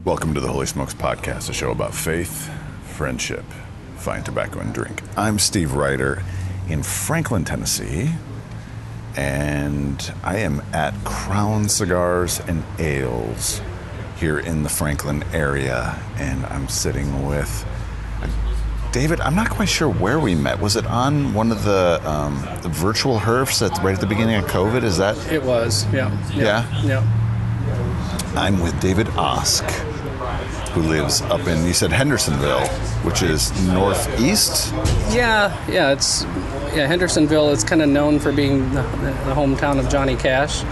Welcome to the Holy Smokes Podcast, a show about faith, friendship, fine tobacco, and drink. I'm Steve Ryder in Franklin, Tennessee, and I am at Crown Cigars and Ales here in the Franklin area, and I'm sitting with David. I'm not quite sure where we met. Was it on one of the virtual herfs right at the beginning of COVID? Is that? It was, yeah. I'm with David Osk, who lives up in, you said Hendersonville, which is northeast? Hendersonville is kind of known for being the hometown of Johnny Cash.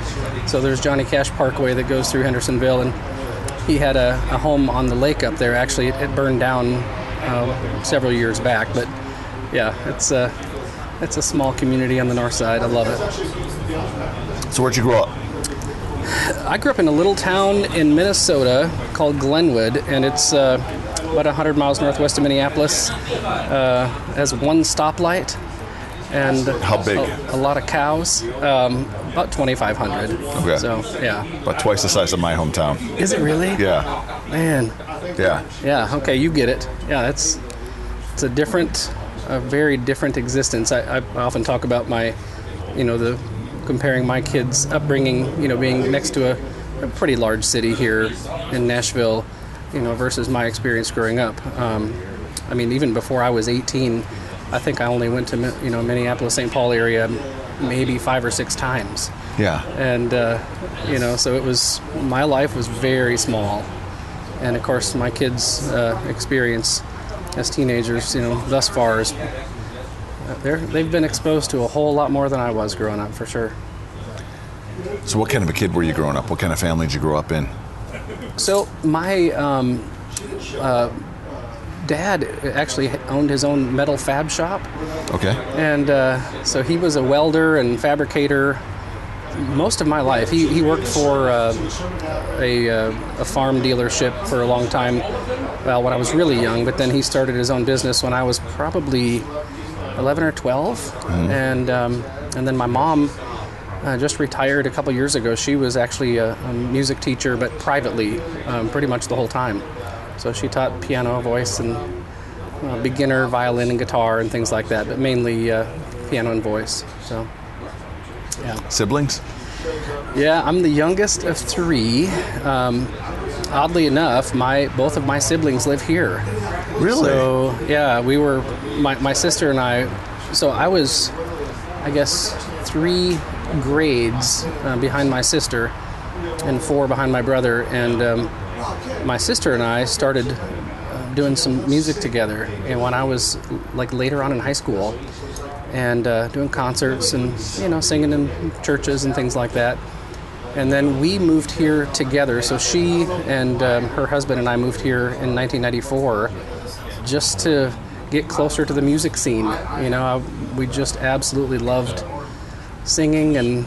So there's Johnny Cash Parkway that goes through Hendersonville, and he had a home on the lake up there. Actually, it burned down several years back, but yeah, it's a small community on the north side. I love it. So where'd you grow up? I grew up in a little town in Minnesota called Glenwood, and it's about 100 miles northwest of Minneapolis. Has one stoplight, and how big? A lot of cows. About 2,500. Okay. So yeah. About twice the size of my hometown. Is it really? Yeah. Man. Yeah. Yeah. Okay, you get it. Yeah, it's a very different existence. I often talk about comparing my kids' upbringing, being next to a pretty large city here in Nashville, versus my experience growing up. Even before I was 18, I think I only went to, Minneapolis, St. Paul area maybe 5 or 6 times. Yeah. And, so my life was very small. And of course, my kids' experience as teenagers, thus far is they've been exposed to a whole lot more than I was growing up, for sure. So what kind of a kid were you growing up? What kind of family did you grow up in? So my dad actually owned his own metal fab shop. Okay. And so he was a welder and fabricator most of my life. He worked for a farm dealership for a long time, when I was really young, but then he started his own business when I was probably 11 or 12. Mm-hmm. And then my mom just retired a couple years ago. She was actually a music teacher, but privately, pretty much the whole time. So she taught piano, voice, and beginner violin and guitar and things like that, but mainly piano and voice. So, yeah. Siblings? Yeah, I'm the youngest of 3. Oddly enough, both of my siblings live here. Really? So, yeah, we were, my sister and I, so I was, I guess, 3 grades behind my sister and 4 behind my brother. And my sister and I started doing some music together. And when I was later on in high school, and doing concerts and, singing in churches and things like that. And then we moved here together. So she and her husband and I moved here in 1994 just to get closer to the music scene. We just absolutely loved singing and,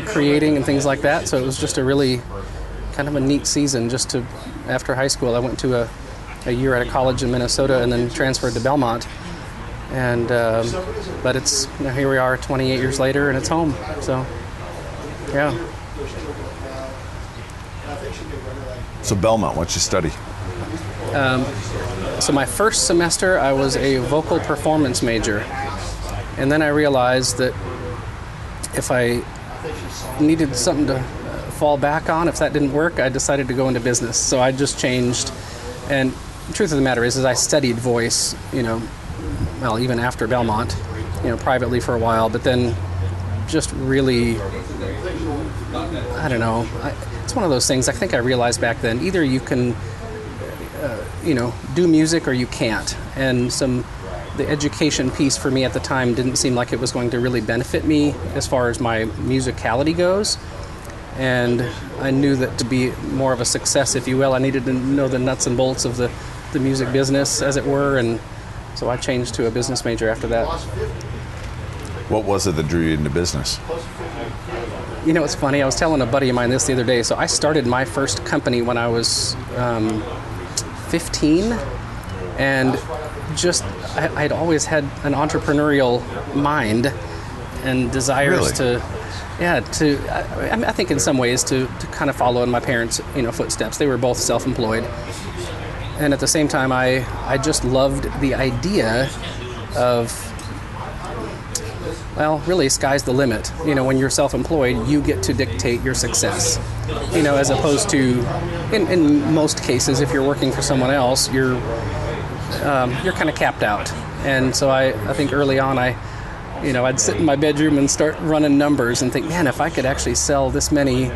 creating and things like that. So it was just a really kind of a neat season after high school. I went to a year at a college in Minnesota and then transferred to Belmont. And but it's here we are 28 years later, and it's home. So, yeah. So Belmont, what'd you study? So my first semester, I was a vocal performance major, and then I realized that if I needed something to fall back on, if that didn't work, I decided to go into business. So I just changed. And the truth of the matter is I studied voice, even after Belmont, privately for a while, but then just really, I don't know, it's one of those things I think I realized back then, either you can, do music or you can't. And the education piece for me at the time didn't seem like it was going to really benefit me as far as my musicality goes. And I knew that to be more of a success, if you will, I needed to know the nuts and bolts of the music business, as it were, and so I changed to a business major after that. What was it that drew you into business? It's funny. I was telling a buddy of mine this the other day. So I started my first company when I was 15, and I'd always had an entrepreneurial mind and desires to I think in some ways to kind of follow in my parents' footsteps. They were both self-employed, and at the same time, I just loved the idea of, well, really, sky's the limit. When you're self-employed, you get to dictate your success. As opposed to, in most cases, if you're working for someone else, you're kind of capped out. And so I think early on, I'd sit in my bedroom and start running numbers and think, man, if I could actually sell this many,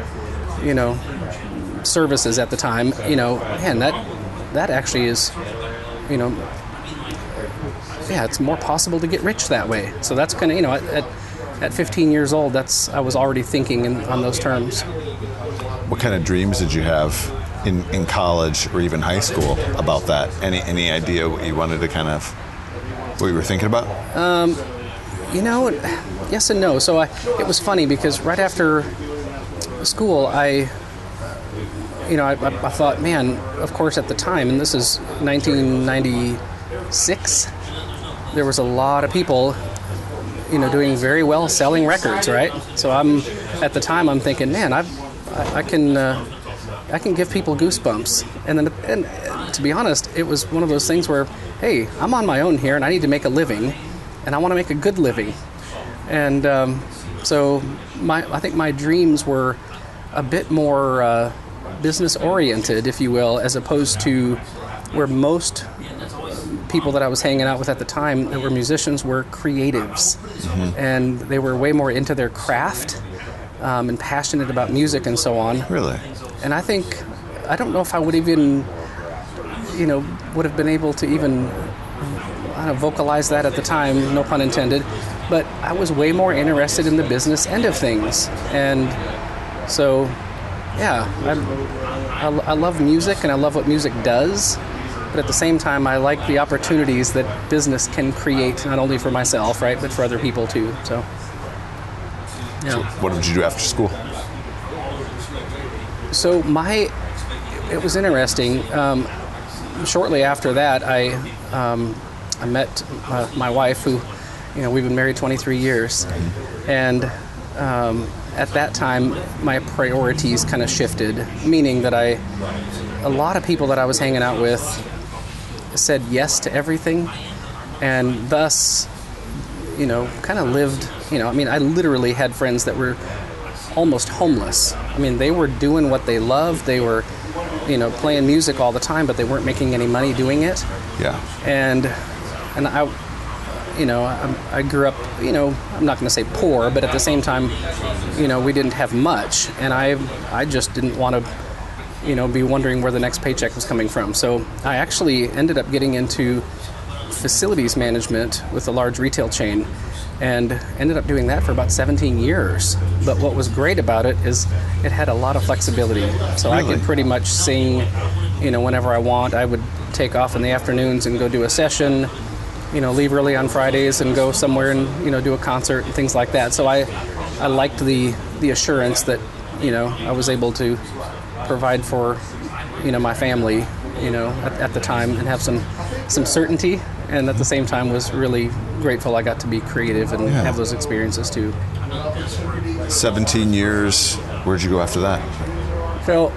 services at the time, man, that actually is, it's more possible to get rich that way. So that's kind of, at 15 years old, I was already thinking on those terms. What kind of dreams did you have in college or even high school about that? Any idea what you wanted to what you were thinking about? Yes and no. So it was funny because right after school, I thought, man, of course at the time, and this is 1996, there was a lot of people, doing very well selling records, right? So at the time I'm thinking, man, I can give people goosebumps. And to be honest, it was one of those things where, hey, I'm on my own here and I need to make a living, and I want to make a good living. And so I think my dreams were a bit more business oriented, if you will, as opposed to where most people that I was hanging out with at the time that were musicians were creatives. Mm-hmm. And they were way more into their craft and passionate about music and so on. Really? And I don't know if I would even, would have been able to even vocalize that at the time, no pun intended, but I was way more interested in the business end of things. And so, yeah, I love music and I love what music does, but at the same time, I like the opportunities that business can create, not only for myself, right, but for other people too. So, yeah. So what did you do after school? So it was interesting. Shortly after that, I met my wife, who, we've been married 23 years, and at that time, my priorities kind of shifted, meaning that a lot of people that I was hanging out with said yes to everything, and thus, kind of lived, I literally had friends that were almost homeless. They were doing what they loved. They were, playing music all the time, but they weren't making any money doing it. Yeah. And I grew up, I'm not going to say poor, but at the same time, we didn't have much. And I just didn't want to, be wondering where the next paycheck was coming from. So I actually ended up getting into facilities management with a large retail chain and ended up doing that for about 17 years. But what was great about it is it had a lot of flexibility. So really? I could pretty much sing, whenever I want. I would take off in the afternoons and go do a session, leave early on Fridays and go somewhere and, do a concert and things like that. So I liked the assurance that, I was able to provide for, my family, at the time, and have some certainty. And at the same time was really grateful I got to be creative and have those experiences too. 17 years, where'd you go after that? So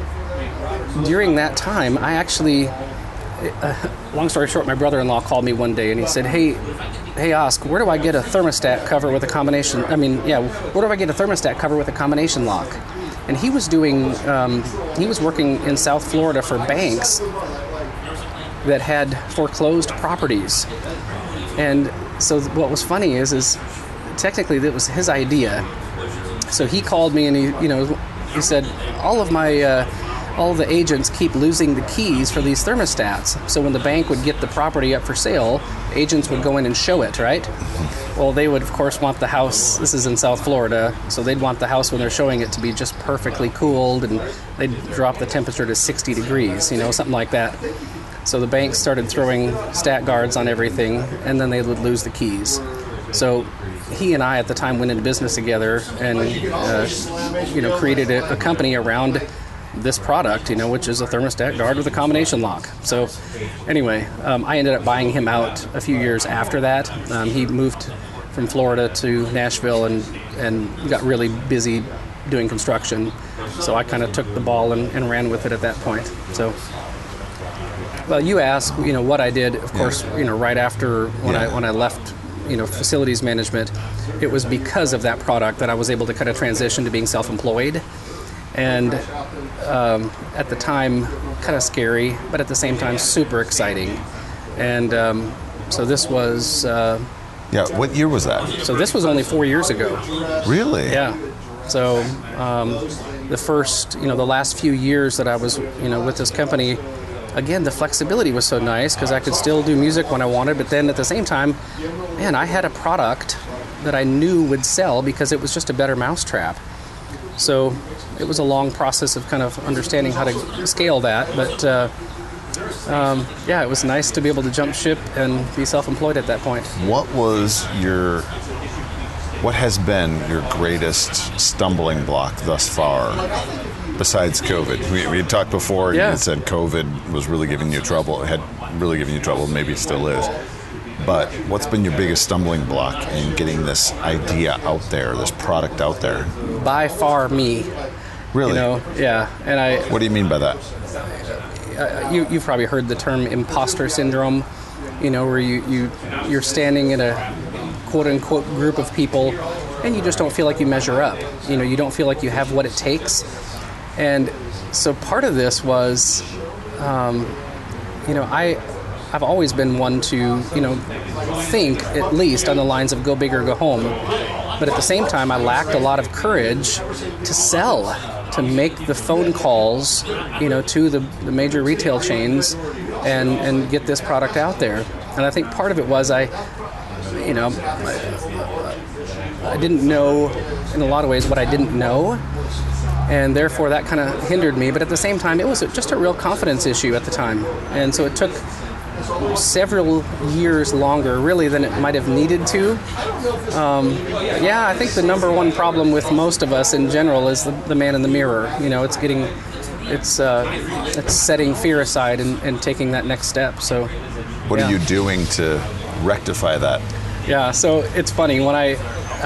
during that time, I actually, long story short, my brother-in-law called me one day and he said, hey, Osk, where do I get a thermostat cover with a combination, where do I get a thermostat cover with a combination lock? And he was working in South Florida for banks that had foreclosed properties. And so what was funny is technically that was his idea. So he called me and he said, all of the agents keep losing the keys for these thermostats. So when the bank would get the property up for sale, agents would go in and show it, right? Well, they would, of course, want the house, this is in South Florida, so they'd want the house when they're showing it to be just perfectly cooled, and they'd drop the temperature to 60 degrees, something like that. So the banks started throwing stat guards on everything, and then they would lose the keys. So he and I at the time went into business together and, created a company around this product, which is a thermostat guard with a combination lock. So anyway, I ended up buying him out a few years after that. He moved from Florida to Nashville and got really busy doing construction. So I kind of took the ball and ran with it at that point. So, well, you asked, what I did, of course, right after when I left, facilities management, it was because of that product that I was able to kind of transition to being self-employed. And at the time, kind of scary, but at the same time, super exciting. And so this was... what year was that? So this was only 4 years ago. Really? Yeah. So the first, the last few years that I was, with this company, again, the flexibility was so nice because I could still do music when I wanted, but then at the same time, man, I had a product that I knew would sell because it was just a better mousetrap. So it was a long process of kind of understanding how to scale that, but it was nice to be able to jump ship and be self-employed at that point. What has been your greatest stumbling block thus far, besides COVID? We had talked before, and you had said COVID was really giving you trouble, maybe it still is. But what's been your biggest stumbling block in getting this idea out there, this product out there? By far, me. Really? And What do you mean by that? You've probably heard the term imposter syndrome, where you're standing in a quote-unquote group of people and you just don't feel like you measure up. You don't feel like you have what it takes. And so part of this was, I've always been one to, think at least on the lines of go big or go home. But at the same time, I lacked a lot of courage to sell, to make the phone calls, to the major retail chains and get this product out there. And I think part of it was I didn't know in a lot of ways what I didn't know. And therefore that kind of hindered me. But at the same time, it was just a real confidence issue at the time. And so it took several years longer, really, than it might have needed to. I think the number one problem with most of us in general is the man in the mirror. It's setting fear aside and taking that next step. So, what are you doing to rectify that? Yeah, so it's funny, when I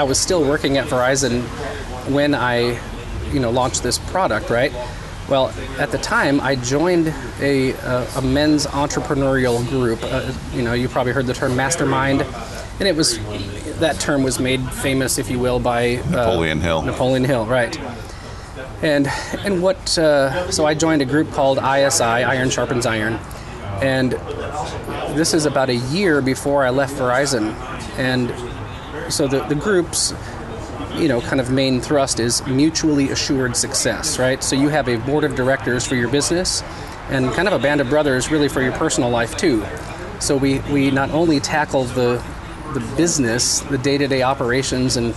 was still working at Verizon when I, launched this product, right? Well, at the time, I joined a men's entrepreneurial group. You probably heard the term Mastermind, and that term was made famous, if you will, by Napoleon Hill. Napoleon Hill, right? And so I joined a group called ISI, Iron Sharpens Iron, and this is about a year before I left Verizon, and so the group's kind of main thrust is mutually assured success, right? So you have a board of directors for your business and kind of a band of brothers really for your personal life too. So we not only tackle the business, the day-to-day operations and,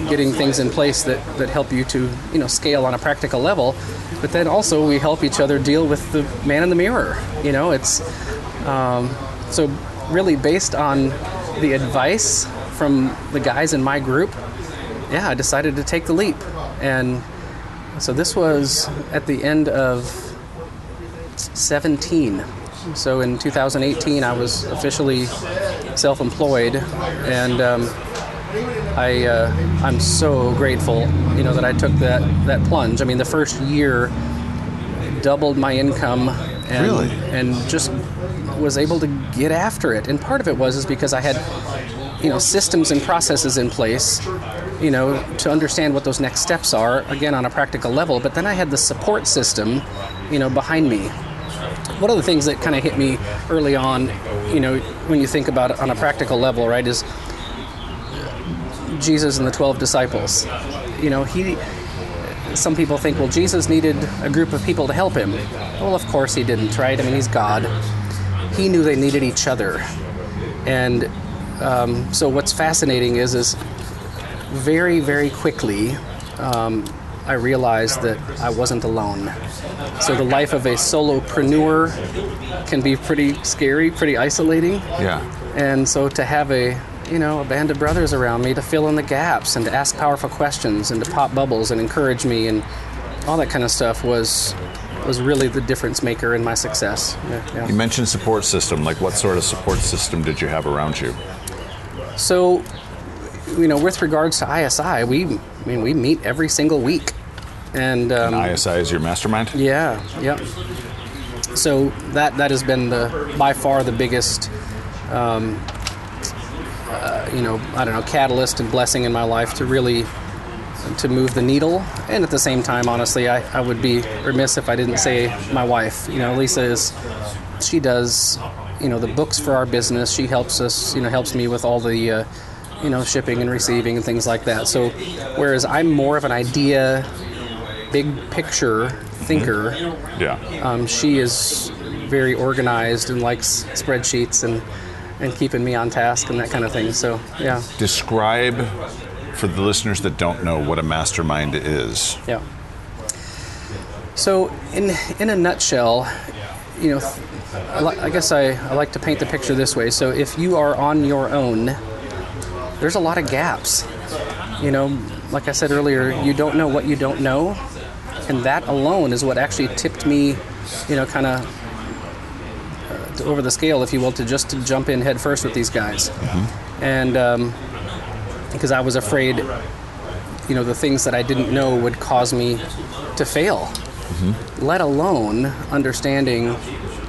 getting things in place that help you to, scale on a practical level, but then also we help each other deal with the man in the mirror. It's so really based on the advice from the guys in my group, I decided to take the leap. And so this was at the end of 17. So in 2018, I was officially self-employed, and I'm so grateful, that I took that plunge. I mean, the first year doubled my income, and just was able to get after it. And part of it was because I had, systems and processes in place, to understand what those next steps are, again, on a practical level. But then I had the support system, behind me. One of the things that kind of hit me early on, when you think about it on a practical level, right, is Jesus and the 12 disciples. Some people think, well, Jesus needed a group of people to help him. Well, of course he didn't, right? I mean, he's God. He knew they needed each other. And so what's fascinating is very, very quickly, I realized that I wasn't alone. So the life of a solopreneur can be pretty scary, pretty isolating. Yeah. And so to have a band of brothers around me to fill in the gaps and to ask powerful questions and to pop bubbles and encourage me and all that kind of stuff was really the difference maker in my success. Yeah. You mentioned support system. Like, what sort of support system did you have around you? So, with regards to ISI, we meet every single week. And ISI is your mastermind? Yeah, yep. So that has been by far the biggest, catalyst and blessing in my life to move the needle. And at the same time, honestly, I would be remiss if I didn't say my wife. Lisa she does, the books for our business. She helps us, helps me with all the, shipping and receiving and things like that. So whereas I'm more of an idea, big picture thinker, she is very organized and likes spreadsheets and keeping me on task and that kind of thing. So, yeah. Describe for the listeners that don't know what a mastermind is. Yeah. So, in a nutshell, I guess I like to paint the picture this way. So, if you are on your own, there's a lot of gaps. Like I said earlier, you don't know what you don't know. And that alone is what actually tipped me, kind of over the scale, if you will, to jump in head first with these guys. Mm-hmm. And because I was afraid, the things that I didn't know would cause me to fail, mm-hmm. let alone understanding,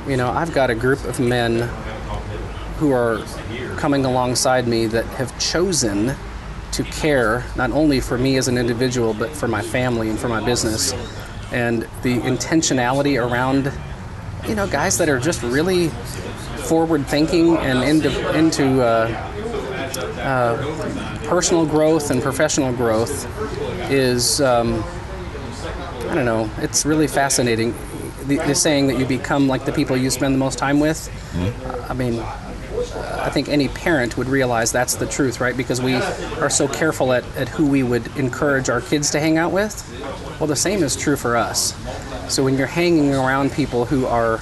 I've got a group of men who are coming alongside me that have chosen to care not only for me as an individual, but for my family and for my business. And the intentionality around, guys that are just really forward thinking and into personal growth and professional growth is, it's really fascinating. The saying that you become like the people you spend the most time with, mm-hmm. I think any parent would realize that's the truth, right? Because we are so careful at who we would encourage our kids to hang out with. Well, the same is true for us. So when you're hanging around people who are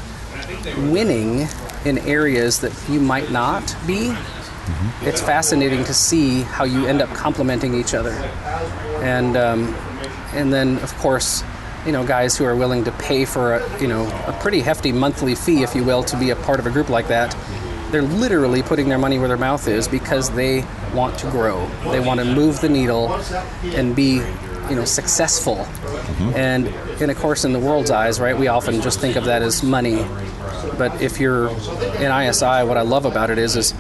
winning in areas that you might not be, mm-hmm. it's fascinating to see how you end up complementing each other. And then, of course, guys who are willing to pay for a pretty hefty monthly fee, if you will, to be a part of a group like that. They're literally putting their money where their mouth is because they want to grow. They want to move the needle and be, successful. Mm-hmm. And of course, in the world's eyes, right, we often just think of that as money. But if you're in ISI, what I love about it is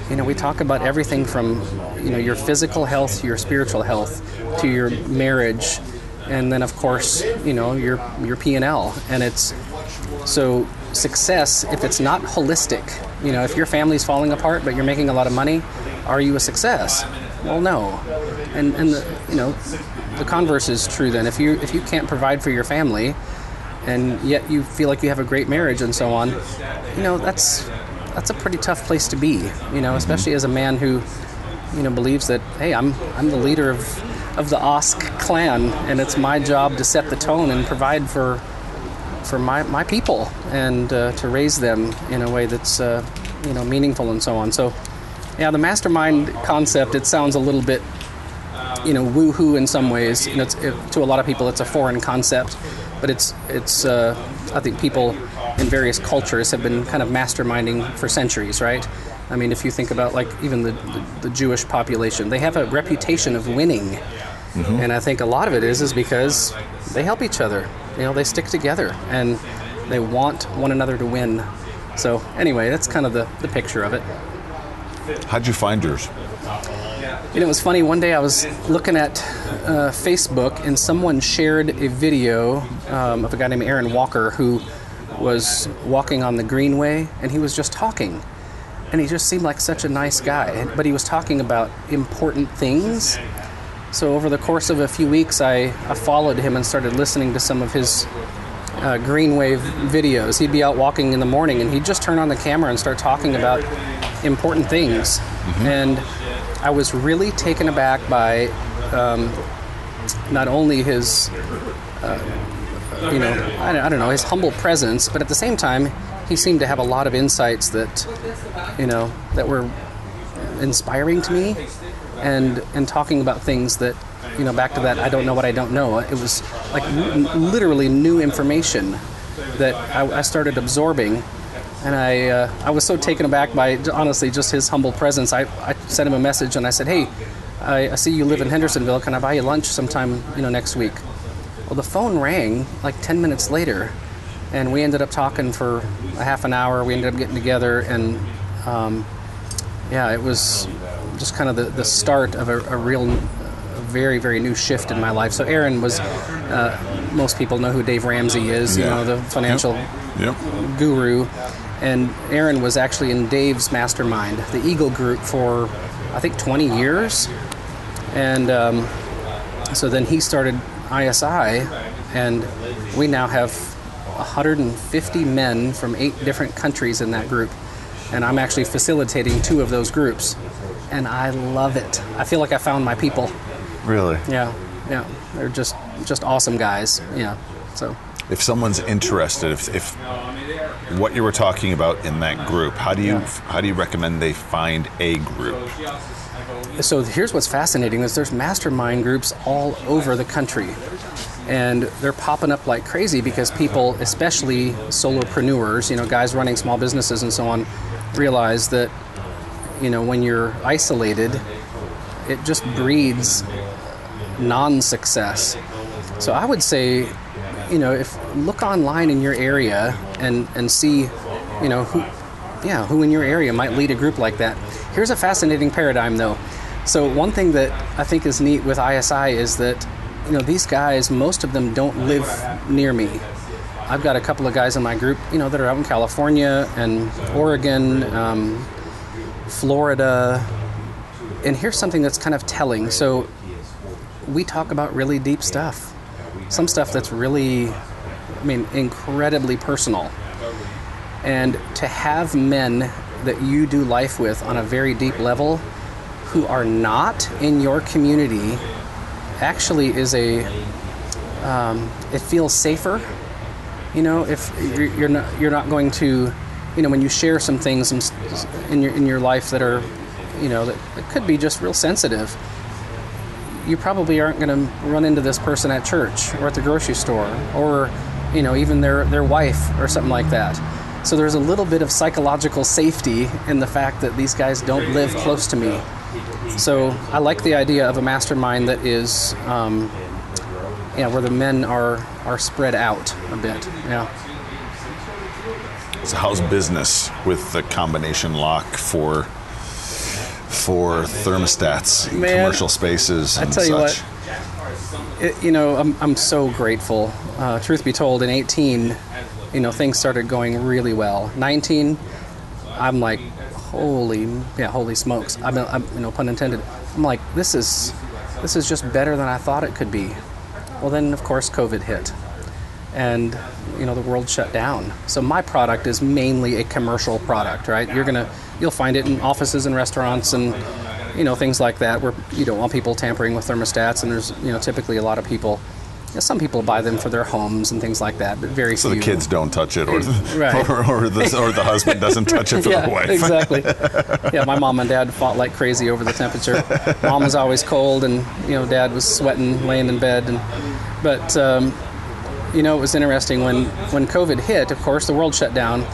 we talk about everything from, your physical health to your spiritual health to your marriage, and then of course, your P&L. And it's so success, if it's not holistic, if your family's falling apart but you're making a lot of money, are you a success? Well, no. And the converse is true then. If you can't provide for your family and yet you feel like you have a great marriage and so on, that's a pretty tough place to be, especially as a man who, believes that, hey, I'm the leader of the Osk clan, and it's my job to set the tone and provide for my people and to raise them in a way that's meaningful and so on. So yeah, the mastermind concept, it sounds a little bit woo-hoo in some ways. To a lot of people it's a foreign concept, but it's I think people in various cultures have been kind of masterminding for centuries, right? If you think about like even the Jewish population, they have a reputation of winning. Mm-hmm. And I think a lot of it is because they help each other. They stick together and they want one another to win. So anyway, that's kind of the picture of it. How'd you find yours? It was funny. One day I was looking at Facebook and someone shared a video of a guy named Aaron Walker who was walking on the Greenway, and he was just talking. And he just seemed like such a nice guy, but he was talking about important things. So over the course of a few weeks, I followed him and started listening to some of his Greenway videos. He'd be out walking in the morning, and he'd just turn on the camera and start talking about important things. Mm-hmm. And I was really taken aback by not only his, I don't know, his humble presence, but at the same time, he seemed to have a lot of insights that, that were inspiring to me. And talking about things that, back to that, I don't know what I don't know. It was like literally new information that I started absorbing. And I was so taken aback by, honestly, just his humble presence. I sent him a message and I said, hey, I see you live in Hendersonville. Can I buy you lunch sometime, next week? Well, the phone rang like 10 minutes later, and we ended up talking for a half an hour. We ended up getting together, and it was just kind of the start of a real, very, very new shift in my life. So Aaron was, most people know who Dave Ramsey is, the financial guru. And Aaron was actually in Dave's Mastermind, the Eagle Group, for I think 20 years. And so then he started ISI, and we now have 150 men from 8 different countries in that group. And I'm actually facilitating 2 of those groups. And I love it. I feel like I found my people. Really? Yeah. They're just awesome guys. Yeah. So if someone's interested, if what you were talking about in that group, how do you recommend they find a group? So here's what's fascinating is there's mastermind groups all over the country, and they're popping up like crazy because people, especially solopreneurs, guys running small businesses and so on, realize that when you're isolated, it just breeds non-success. So I would say, if look online in your area and see, who in your area might lead a group like that. Here's a fascinating paradigm, though. So one thing that I think is neat with ISI is that, these guys, most of them don't live near me. I've got a couple of guys in my group, that are out in California and Oregon, Florida. And here's something that's kind of telling. So we talk about really deep stuff. Some stuff that's really, incredibly personal. And to have men that you do life with on a very deep level who are not in your community actually is it feels safer. If you're not going to, when you share some things in your life that are, that could be just real sensitive, you probably aren't going to run into this person at church or at the grocery store or, even their wife or something like that. So there's a little bit of psychological safety in the fact that these guys don't live close to me. So I like the idea of a mastermind that is, where the men are spread out a bit. Yeah. So how's business with the combination lock for thermostats, commercial spaces, and such? I tell you what, I'm so grateful. Truth be told, in 18, things started going really well. 19, I'm like, holy smokes. I'm pun intended. I'm like, this is just better than I thought it could be. Well, then of course COVID hit, and the world shut down. So my product is mainly a commercial product, right? You'll find it in offices and restaurants and things like that where you don't want people tampering with thermostats, and there's typically a lot of people. Some people buy them for their homes and things like that, but very few. So the kids don't touch it, or right. or the husband doesn't touch it for the wife. Exactly. Yeah, my mom and dad fought like crazy over the temperature. Mom was always cold, and dad was sweating, laying in bed. But it was interesting when COVID hit. Of course, the world shut down.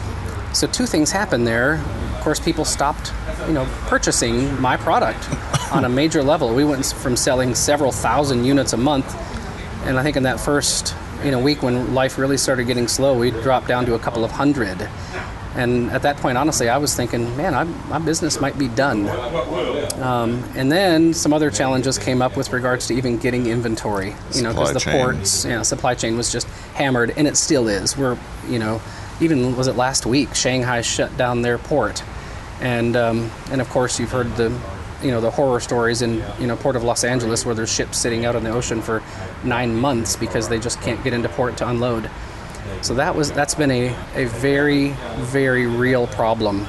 So 2 things happened there. Of course, people stopped, purchasing my product on a major level. We went from selling several thousand units a month. And I think in that first week when life really started getting slow, we dropped down to a couple of hundred. And at that point, honestly, I was thinking, man, my business might be done. And then some other challenges came up with regards to even getting inventory, because the ports, supply chain was just hammered, and it still is. We're, even was it last week, Shanghai shut down their port. And of course, you've heard the horror stories in, Port of Los Angeles where there's ships sitting out in the ocean for 9 months because they just can't get into port to unload. So that's been a very, very real problem.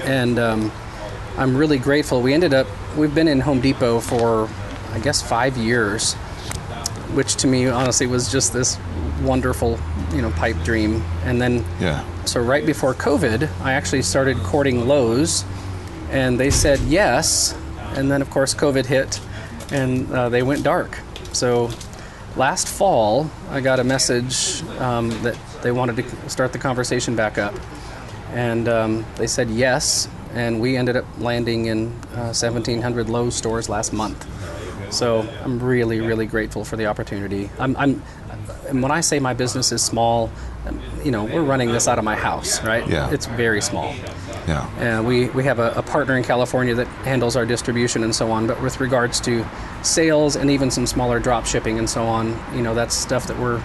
And I'm really grateful. We've been in Home Depot for, I guess, 5 years, which to me, honestly, was just this wonderful, pipe dream. And then, so right before COVID, I actually started courting Lowe's. And they said yes, and then of course COVID hit, and they went dark. So last fall, I got a message that they wanted to start the conversation back up. And they said yes, and we ended up landing in 1,700 Lowe's stores last month. So I'm really, really grateful for the opportunity. And when I say my business is small, we're running this out of my house, right? Yeah. It's very small. Yeah. And we have a partner in California that handles our distribution and so on. But with regards to sales and even some smaller drop shipping and so on, that's stuff that we're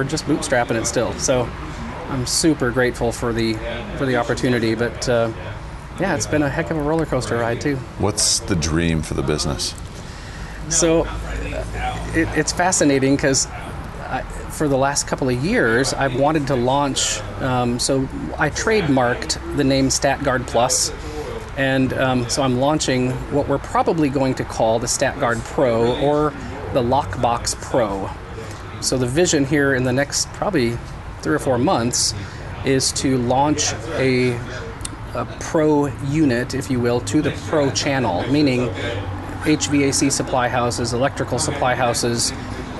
just bootstrapping it still. So I'm super grateful for the opportunity. But it's been a heck of a roller coaster ride too. What's the dream for the business? So it's fascinating because for the last couple of years, I've wanted to launch, so I trademarked the name StatGuard Plus, and so I'm launching what we're probably going to call the StatGuard Pro or the Lockbox Pro. So the vision here in the next probably 3 or 4 months is to launch a pro unit, if you will, to the pro channel, meaning HVAC supply houses, electrical supply houses,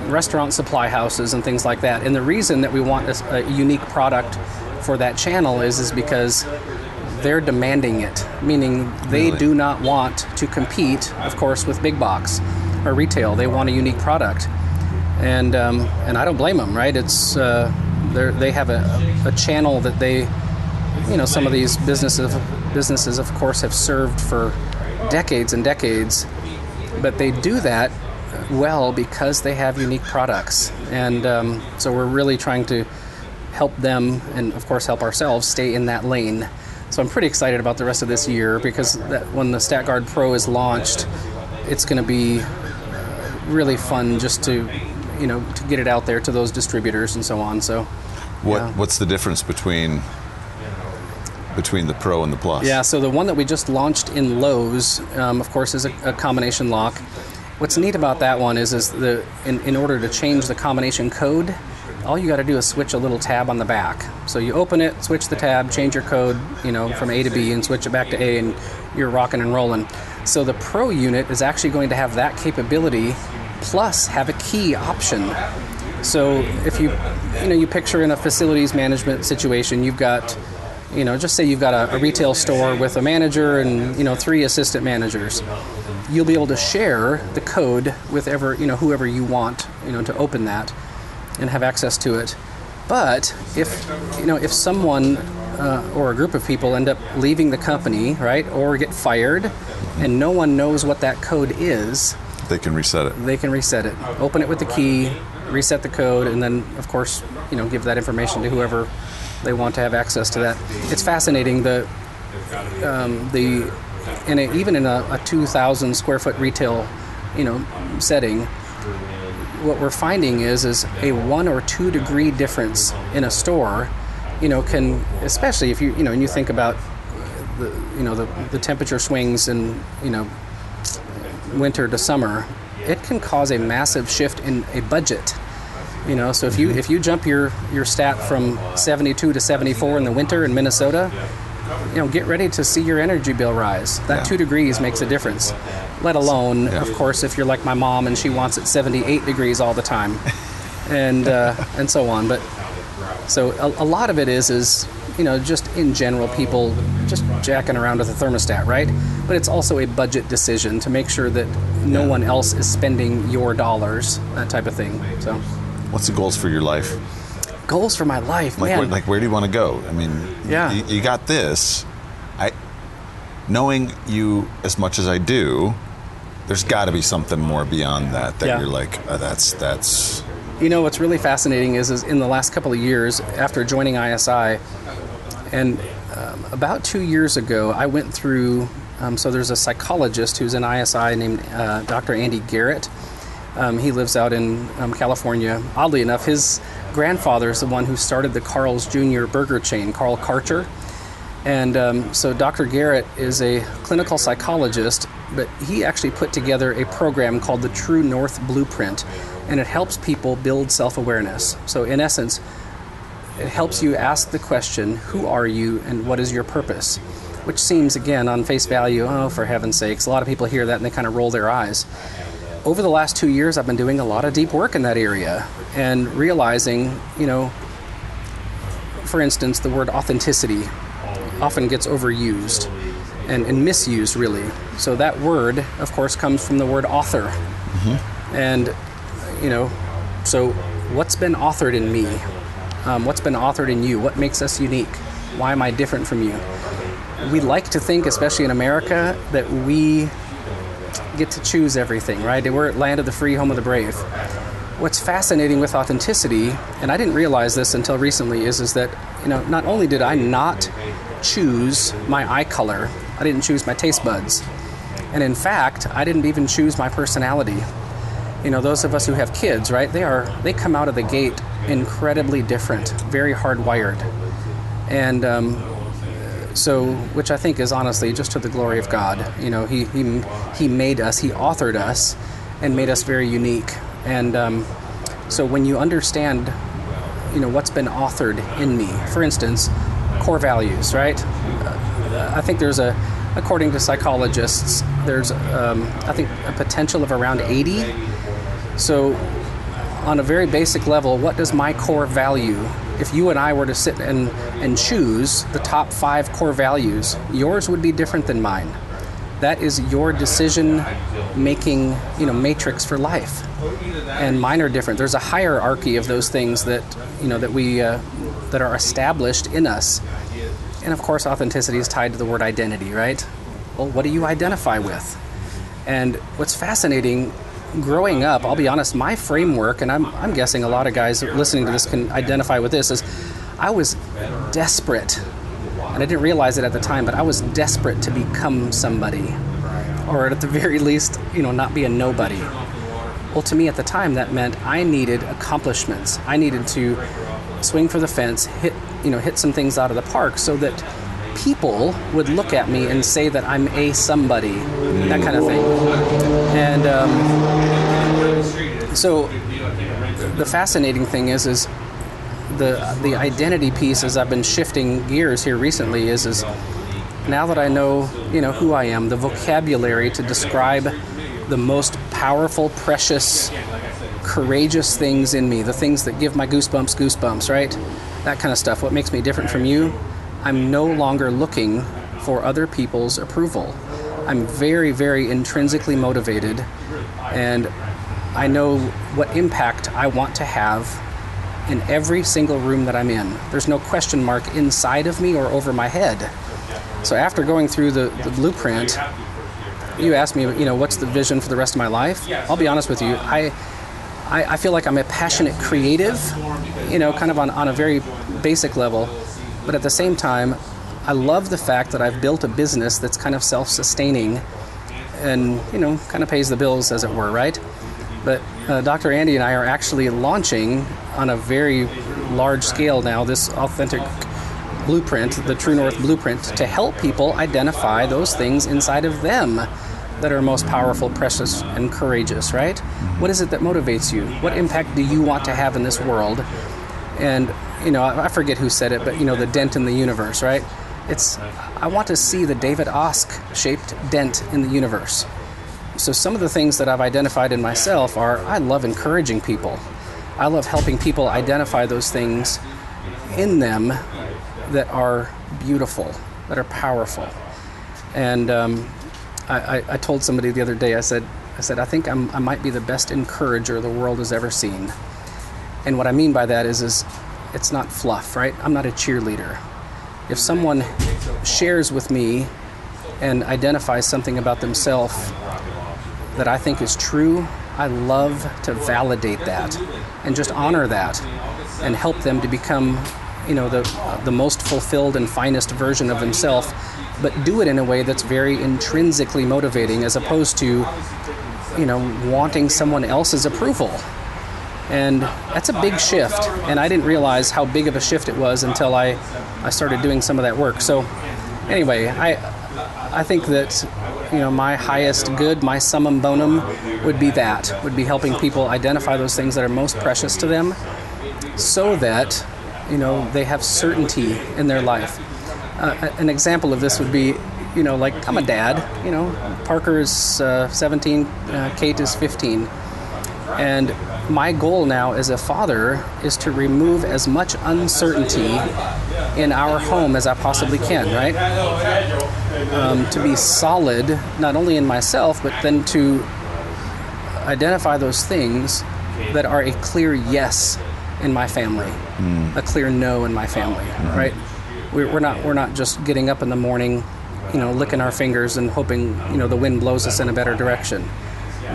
restaurant supply houses, and things like that. And the reason that we want a unique product for that channel is because they're demanding it, meaning they do not want to compete, of course, with big box or retail. They want a unique product, and I don't blame them, right? It's they have a channel that they, some of these businesses, of course, have served for decades and decades. But they do that well because they have unique products. And so we're really trying to help them and, of course, help ourselves stay in that lane. So I'm pretty excited about the rest of this year because when the StatGuard Pro is launched, it's going to be really fun just to get it out there to those distributors and so on. So what's the difference between the Pro and the Plus? Yeah, so the one that we just launched in Lowe's, of course, is a combination lock. What's neat about that one is in order to change the combination code, all you got to do is switch a little tab on the back. So you open it, switch the tab, change your code, from A to B, and switch it back to A, and you're rocking and rolling. So the Pro unit is actually going to have that capability, plus have a key option. So if you picture in a facilities management situation, you've got, just say you've got a retail store with a manager and, 3 assistant managers. You'll be able to share the code with whoever you want, to open that and have access to it. But if someone or a group of people end up leaving the company, right, or get fired, and no one knows what that code is, they can reset it. They can reset it. Open it with the key, reset the code, and then, of course, give that information to whoever they want to have access to that. It's fascinating. Even in a 2,000 square foot retail, setting, what we're finding is a 1 or 2 degree difference in a store, can, especially if you think about the temperature swings in winter to summer, it can cause a massive shift in a budget. So if you jump your stat from 72 to 74 in the winter in Minnesota, get ready to see your energy bill rise. That 2 degrees makes a difference. Let alone, of course, if you're like my mom and she wants it 78 degrees all the time, and so on. But so a lot of it is just in general, people just jacking around with the thermostat, right? But it's also a budget decision to make sure that no one else is spending your dollars, that type of thing. So. What's the goals for your life? Goals for my life, man. Where do you want to go? I mean, you got this. Knowing you as much as I do, there's got to be something more beyond that you're like, that's. What's really fascinating is in the last couple of years after joining ISI, and about 2 years ago, I went through. So there's a psychologist who's in ISI named Dr. Andy Garrett. He lives out in California. Oddly enough, his grandfather is the one who started the Carl's Jr. burger chain, Carl Karcher. And so Dr. Garrett is a clinical psychologist, but he actually put together a program called the True North Blueprint, and it helps people build self-awareness. So in essence, it helps you ask the question, who are you and what is your purpose? Which seems, again, on face value, oh, for heaven's sakes, a lot of people hear that and they kind of roll their eyes. Over the last 2 years, I've been doing a lot of deep work in that area and realizing, for instance, the word authenticity. often gets overused and misused, really. So that word, of course, comes from the word author. And, so what's been authored in me? What's been authored in you? What makes us unique? Why am I different from you? We like to think, especially in America, that we get to choose everything, right? We're land of the free, home of the brave. What's fascinating with authenticity, and I didn't realize this until recently, is that, not only did I not choose my eye color, I didn't choose my taste buds. And in fact, I didn't even choose my personality. Those of us who have kids, right? They come out of the gate incredibly different, very hardwired. And so, which I think is honestly just to the glory of God. He made us, He authored us, and made us very unique. And so when you understand, what's been authored in me, for instance, core values, right? I think according to psychologists, there's, I think, a potential of around 80. So on a very basic level, what does my core value? If you and I were to sit and choose the top 5 core values, yours would be different than mine. That is your decision-making, matrix for life, and mine are different. There's a hierarchy of those things that that are established in us, and of course, authenticity is tied to the word identity, right? Well, what do you identify with? And what's fascinating, growing up, I'll be honest, my framework, and I'm guessing a lot of guys listening to this can identify with this, is I was desperate. And I didn't realize it at the time, but I was desperate to become somebody, or at the very least, not be a nobody. Well, to me at the time, that meant I needed accomplishments. I needed to swing for the fence, hit some things out of the park, so that people would look at me and say that I'm a somebody, that kind of thing. And so the fascinating thing is the identity piece, as I've been shifting gears here recently, is now that I know, who I am, the vocabulary to describe the most powerful, precious, courageous things in me, the things that give my goosebumps, right? That kind of stuff. What makes me different from you? I'm no longer looking for other people's approval. I'm very, very intrinsically motivated, and I know what impact I want to have in every single room that I'm in. There's no question mark inside of me or over my head. So after going through the blueprint, you asked me, what's the vision for the rest of my life? I'll be honest with you. I feel like I'm a passionate creative, kind of on a very basic level. But at the same time, I love the fact that I've built a business that's kind of self-sustaining and, kind of pays the bills, as it were, right? But Dr. Andy and I are actually launching on a very large scale now this authentic blueprint, the True North blueprint, to help people identify those things inside of them that are most powerful, precious, and courageous, right? What is it that motivates you? What impact do you want to have in this world? And, I forget who said it, but, the dent in the universe, right? I want to see the David Osk-shaped dent in the universe. So some of the things that I've identified in myself are, I love encouraging people. I love helping people identify those things in them that are beautiful, that are powerful. And I told somebody the other day, I said, I think I might be the best encourager the world has ever seen. And what I mean by that is it's not fluff, right? I'm not a cheerleader. If someone shares with me and identifies something about themselves that I think is true, I love to validate that and just honor that and help them to become, the most fulfilled and finest version of themselves, but do it in a way that's very intrinsically motivating, as opposed to, wanting someone else's approval. And that's a big shift, and I didn't realize how big of a shift it was until I started doing some of that work. So anyway, I think that, my highest good, my summum bonum would be helping people identify those things that are most precious to them, so that, they have certainty in their life. An example of this would be, like, I'm a dad, Parker is 17, Kate is 15. And my goal now as a father is to remove as much uncertainty in our home as I possibly can, right? To be solid, not only in myself, but then to identify those things that are a clear yes in my family, a clear no in my family, right? We're not just getting up in the morning, licking our fingers and hoping, the wind blows us in a better direction.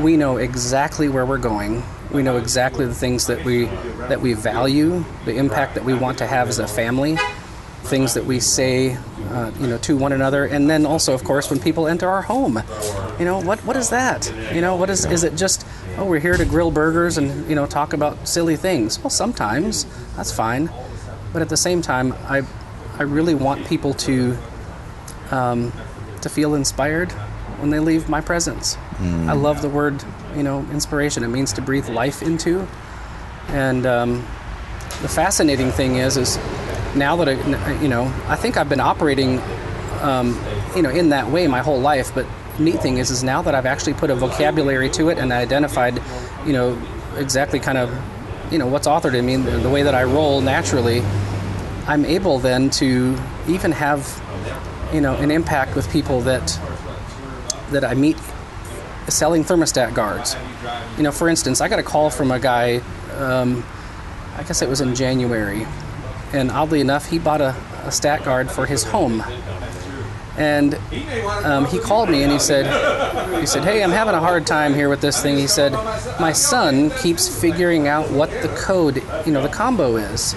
We know exactly where we're going. We know exactly the things that we value, the impact that we want to have as a family, things that we say, to one another, and then also, of course, when people enter our home, what is that? What is it? Just we're here to grill burgers and talk about silly things. Well, sometimes that's fine, but at the same time, I really want people to feel inspired when they leave my presence. I love the word, inspiration. It means to breathe life into. And the fascinating thing is now that I think I've been operating, in that way my whole life. But neat thing is now that I've actually put a vocabulary to it and identified, exactly kind of, what's authored in me, the way that I roll naturally, I'm able then to even have, an impact with people that I meet selling thermostat guards. For instance, I got a call from a guy, I guess it was in January, and oddly enough, he bought a stat guard for his home. And he called me and he said, hey, I'm having a hard time here with this thing. He said, my son keeps figuring out what the code, the combo is.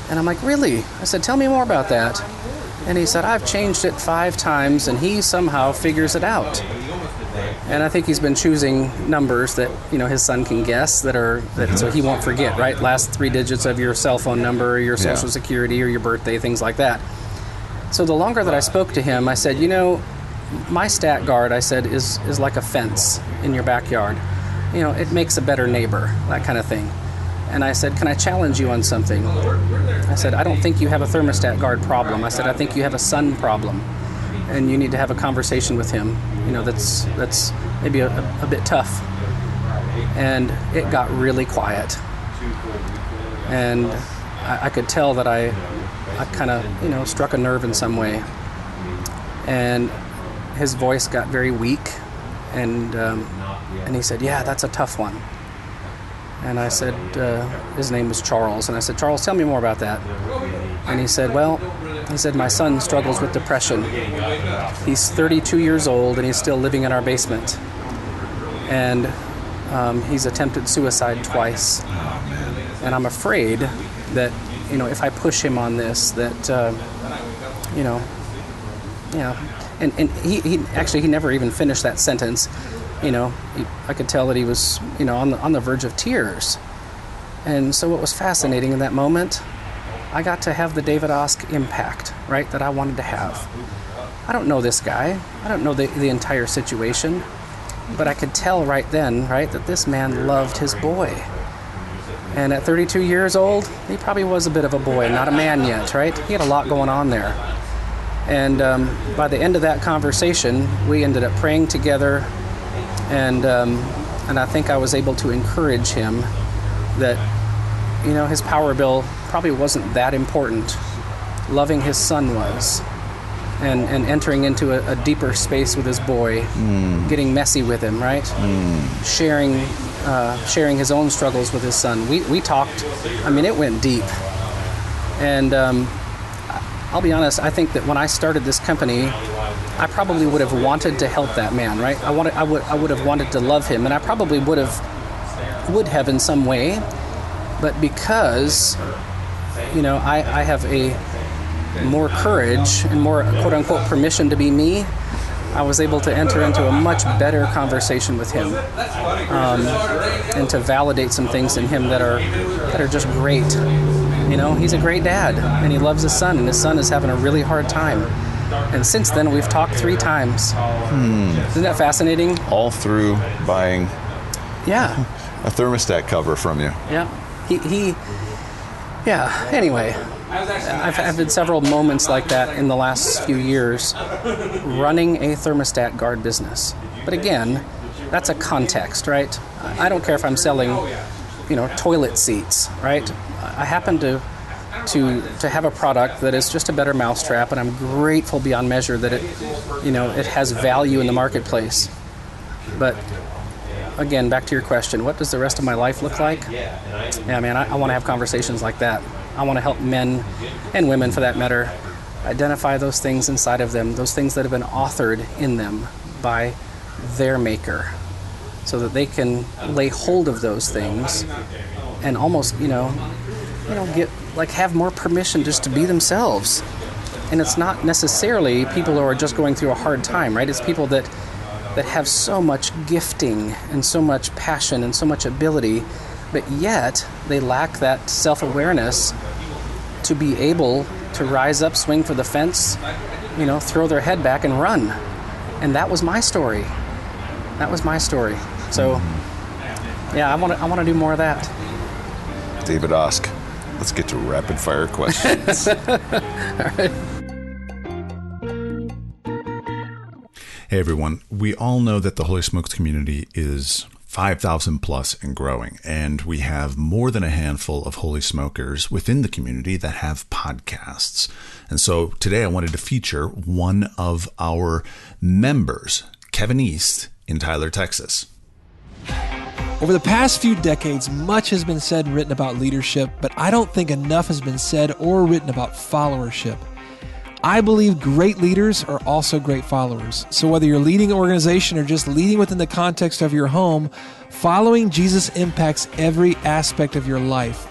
And I'm like, really? I said, tell me more about that. And he said, I've changed it 5 times and he somehow figures it out. And I think he's been choosing numbers that, his son can guess so he won't forget, right? Last 3 digits of your cell phone number, or your social security, or your birthday, things like that. So the longer that I spoke to him, I said, my stat guard, I said, is like a fence in your backyard. It makes a better neighbor, that kind of thing. And I said, can I challenge you on something? I said, I don't think you have a thermostat guard problem. I said, I think you have a son problem. And you need to have a conversation with him, that's maybe a bit tough. And it got really quiet. And I could tell that I kind of, struck a nerve in some way. And his voice got very weak. And he said, yeah, that's a tough one. And I said, his name was Charles. And I said, Charles, tell me more about that. And he said, my son struggles with depression. He's 32 years old and he's still living in our basement. And he's attempted suicide twice. And I'm afraid that, if I push him on this, that, and he never even finished that sentence. I could tell that he was, on the verge of tears. And so what was fascinating in that moment, I got to have the David Osk impact, right, that I wanted to have. I don't know this guy. I don't know the entire situation. But I could tell right then, right, that this man loved his boy. And at 32 years old, he probably was a bit of a boy, not a man yet, right? He had a lot going on there. And by the end of that conversation, we ended up praying together. And I think I was able to encourage him that, his power bill probably wasn't that important. Loving his son was. And entering into a deeper space with his boy, getting messy with him, right? Sharing his own struggles with his son. We talked, it went deep. And I'll be honest, I think that when I started this company, I probably would have wanted to help that man, right? I would have wanted to love him, and I probably would have in some way, but because, I have a more courage and more quote-unquote permission to be me, I was able to enter into a much better conversation with him, and to validate some things in him that are just great. He's a great dad, and he loves his son, and his son is having a really hard time. And since then, we've talked 3 times. Isn't that fascinating? All through buying a thermostat cover from you. Yeah. Anyway, I've had several moments like that in the last few years running a thermostat guard business. But again, that's a context, right? I don't care if I'm selling, toilet seats, right? I happen to have a product that is just a better mousetrap, and I'm grateful beyond measure that it has value in the marketplace. But again, back to your question, what does the rest of my life look like? Yeah, man, I want to have conversations like that. I want to help men and women, for that matter, identify those things inside of them, those things that have been authored in them by their maker, so that they can lay hold of those things and almost, get have more permission just to be themselves. And it's not necessarily people who are just going through a hard time, right? It's people that have so much gifting and so much passion and so much ability, but yet they lack that self-awareness to be able to rise up, swing for the fence, throw their head back and run. And that was my story. So, yeah, I want to do more of that. David Osk, let's get to rapid fire questions. All right. Hey everyone, we all know that the Holy Smokes community is 5,000 plus and growing, and we have more than a handful of Holy Smokers within the community that have podcasts. And so today I wanted to feature one of our members, Kevin East, in Tyler, Texas. Over the past few decades, much has been said and written about leadership, but I don't think enough has been said or written about followership. I believe great leaders are also great followers. So whether you're leading an organization or just leading within the context of your home, following Jesus impacts every aspect of your life.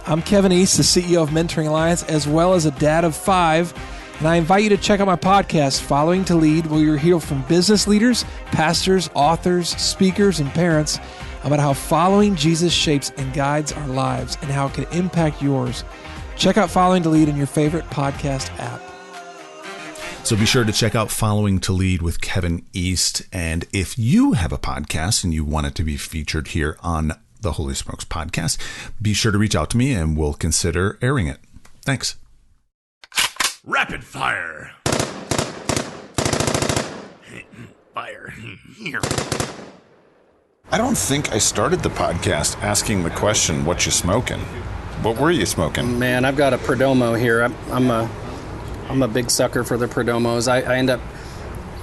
I'm Kevin East, the CEO of Mentoring Alliance, as well as a dad of 5, and I invite you to check out my podcast, Following to Lead, where you'll hear from business leaders, pastors, authors, speakers, and parents about how following Jesus shapes and guides our lives and how it can impact yours. Check out Following to Lead in your favorite podcast app. So be sure to check out Following to Lead with Kevin East. And if you have a podcast and you want it to be featured here on the Holy Smokes podcast, be sure to reach out to me and we'll consider airing it. Thanks. Rapid fire. Fire. Here. I don't think I started the podcast asking the question, what you smoking? What were you smoking? Man, I've got a Perdomo here. I'm a big sucker for the Perdomos. I end up,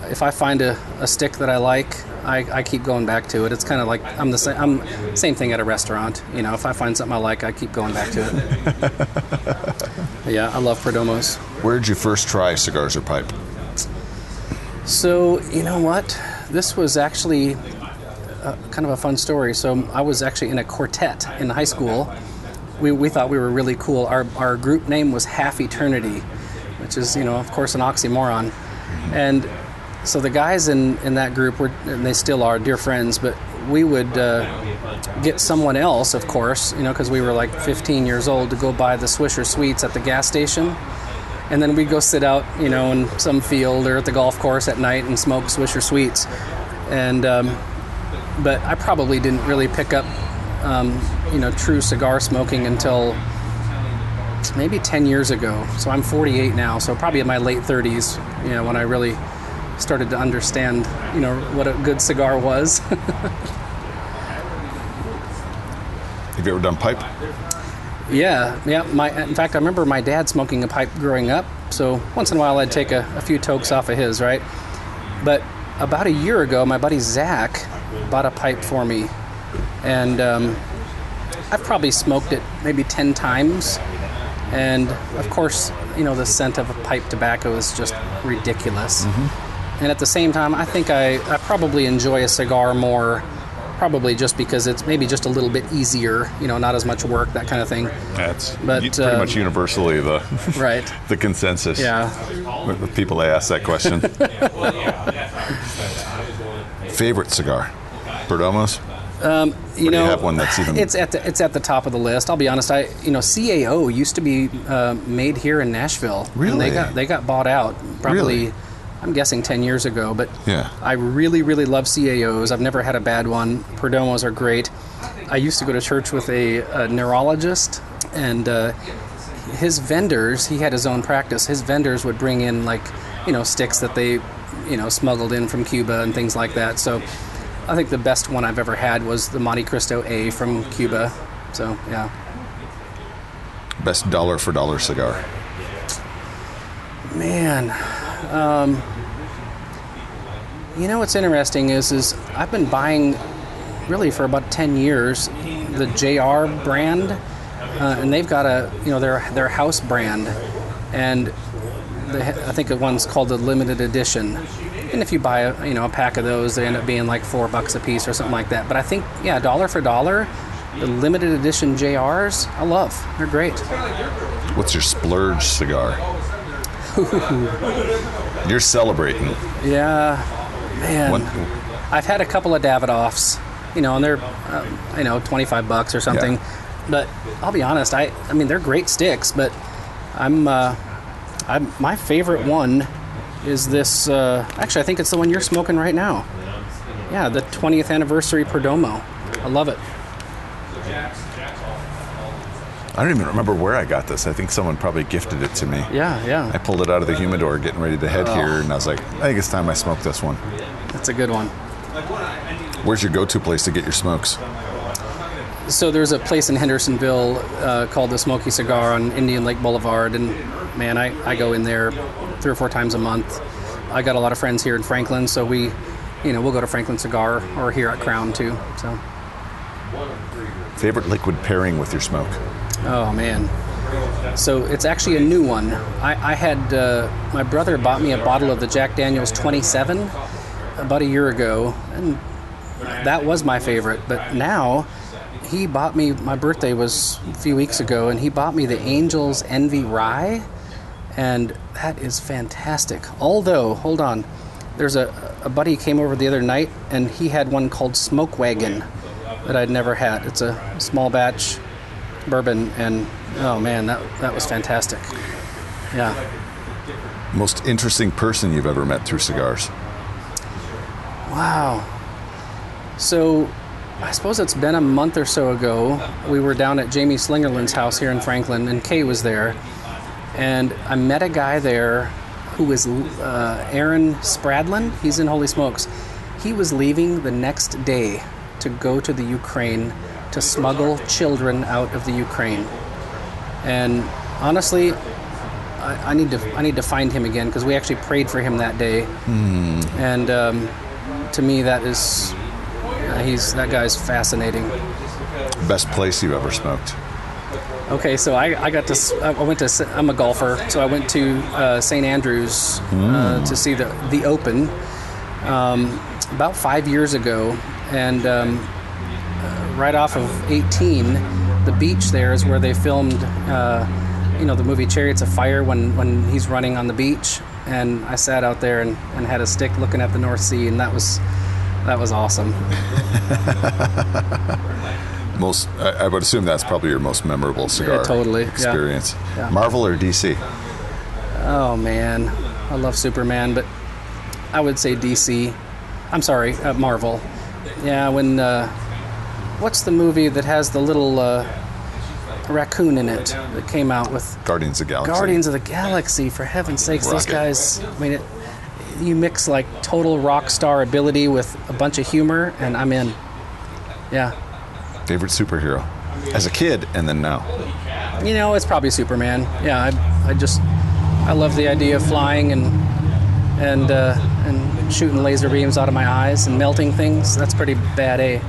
if I find a stick that I like, I keep going back to it. It's kind of like I'm same thing at a restaurant. If I find something I like, I keep going back to it. Yeah, I love Perdomos. Where did you first try cigars or pipe? So, you know what? This was actually kind of a fun story. So I was actually in a quartet in high school. We thought we were really cool. Our group name was Half Eternity, which is, of course, an oxymoron. And so the guys in that group were, and they still are, dear friends, but we would get someone else, of course, because we were like 15 years old, to go buy the Swisher Sweets at the gas station. And then we'd go sit out, in some field or at the golf course at night and smoke Swisher Sweets. And, but I probably didn't really pick up, true cigar smoking until maybe 10 years ago. So I'm 48 now, so probably in my late 30s, when I really started to understand, what a good cigar was. Have you ever done pipe? Yeah. In fact, I remember my dad smoking a pipe growing up, so once in a while I'd take a few tokes off of his, right? But about a year ago, my buddy Zach bought a pipe for me, and I've probably smoked it maybe 10 times. And of course, the scent of pipe tobacco is just ridiculous. Mm-hmm. And at the same time, I think I probably enjoy a cigar more, probably just because it's maybe just a little bit easier, not as much work, that kind of thing. That's pretty much universally the right. the consensus. Yeah. With people that ask that question. Favorite cigar? Perdomos? Do you have one that's even... It's at the top of the list. I'll be honest. CAO used to be made here in Nashville. Really? And they got bought out probably, Really? I'm guessing 10 years ago. But yeah. I really, really love CAOs. I've never had a bad one. Perdomos are great. I used to go to church with a neurologist, and his vendors, he had his own practice. His vendors would bring in sticks that they, smuggled in from Cuba and things like that. So I think the best one I've ever had was the Monte Cristo A from Cuba. So, yeah. Best dollar for dollar cigar. Man, you know what's interesting is I've been buying really for about 10 years the JR brand, and they've got their house brand, and I think one's called the limited edition. And if you buy a pack of those, they end up being like $4 a piece or something like that. But I think, yeah, dollar for dollar, the limited edition JRs, I love. They're great. What's your splurge cigar? You're celebrating. Yeah, man. I've had a couple of Davidoffs, and they're, $25 or something. Yeah. But I'll be honest, I mean, they're great sticks, but my favorite one is this, actually, I think it's the one you're smoking right now. Yeah, the 20th anniversary Perdomo. I love it. I don't even remember where I got this. I think someone probably gifted it to me. Yeah. I pulled it out of the humidor getting ready to head here, and I was like, I think it's time I smoke this one. That's a good one. Where's your go-to place to get your smokes? So there's a place in Hendersonville called the Smoky Cigar on Indian Lake Boulevard, and man, I go in there 3 or 4 times a month. I got a lot of friends here in Franklin, so we'll go to Franklin Cigar or here at Crown too. So. Favorite liquid pairing with your smoke? Oh man. So it's actually a new one. I had my brother bought me a bottle of the Jack Daniel's 27 about a year ago, and that was my favorite. But now he bought me, my birthday was a few weeks ago, and he bought me the Angel's Envy Rye, and that is fantastic. Although, hold on, there's a buddy came over the other night, and he had one called Smoke Wagon that I'd never had. It's a small batch bourbon, and oh man, that was fantastic. Yeah. Most interesting person you've ever met through cigars? Wow. So I suppose it's been a month or so ago. We were down at Jamie Slingerland's house here in Franklin, and Kay was there. And I met a guy there who was Aaron Spradlin. He's in Holy Smokes. He was leaving the next day to go to the Ukraine to smuggle children out of the Ukraine. And honestly, I need to find him again, because we actually prayed for him that day. And to me, that guy's fascinating. Best place you've ever smoked? Okay, so I'm a golfer, so I went to St. Andrews to see the Open about 5 years ago, and right off of 18, the beach there is where they filmed, the movie Chariots of Fire when he's running on the beach. And I sat out there and had a stick looking at the North Sea, and that was awesome. I would assume that's probably your most memorable cigar experience. Yeah. Marvel or DC? Oh man, I love Superman, but I would say DC. I'm sorry, Marvel. Yeah, when what's the movie that has the little raccoon in it that came out with Guardians of the Galaxy? Guardians of the Galaxy, for heaven's sakes. Rocket. Those guys, I mean, you mix like total rock star ability with a bunch of humor, and I'm in. Yeah. Favorite superhero? As a kid and then now? It's probably Superman. Yeah, I love the idea of flying and shooting laser beams out of my eyes and melting things. That's pretty bad, eh?